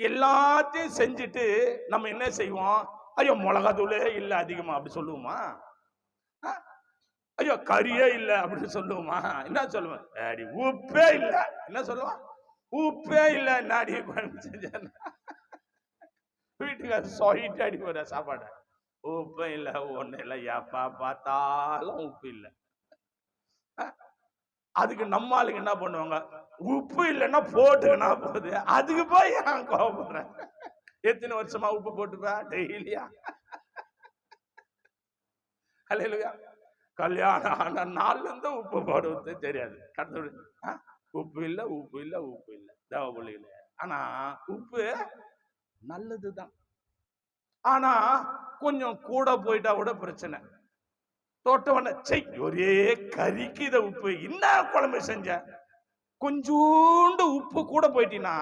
எல்லாத்தையும் செஞ்சுட்டு நம்ம என்ன செய்வோம்? ஐயோ மிளகாத்தூளே இல்ல அதிகமா அப்படி சொல்லுவோமா? ஐயோ கறியே இல்ல அப்படின்னு சொல்லுவோமா? என்ன சொல்லுவோம்? அடி உப்பே இல்ல. என்ன சொல்லுவோம்? உப்பே இல்ல. நாடி செஞ்ச வீட்டுக்கு சொல்லிட்டு அடி போற சாப்பாடு. உப்பு இல்ல, ஒண்ணு இல்ல, எப்ப பார்த்தாலும் உப்பு இல்ல. அதுக்கு நம்ம ஆளுங்க என்ன பண்ணுவாங்க? உப்பு இல்லைன்னா போட்டுக்கினா போகுது, அதுக்கு போய் ஏன் கோவப்படுறேன்? எத்தனை வருஷமா உப்பு போட்டுப்ப டெய்லியா? அல்லேலூயா. கல்யாணம் ஆன நாள்ல இருந்து உப்பு போடுவது தெரியாது. உப்பு இல்ல, உப்பு இல்ல, உப்பு இல்ல, தேவபுள்ளியில. ஆனா உப்பு நல்லதுதான். ஆனா கொஞ்சம் கூட போயிட்டா கூட பிரச்சனை. தோட்டவன ஒரே கறிக்குத உப்பு, என்ன குழம்பு செஞ்ச? கொஞ்சோண்டு உப்பு கூட போயிட்டீங்கன்னா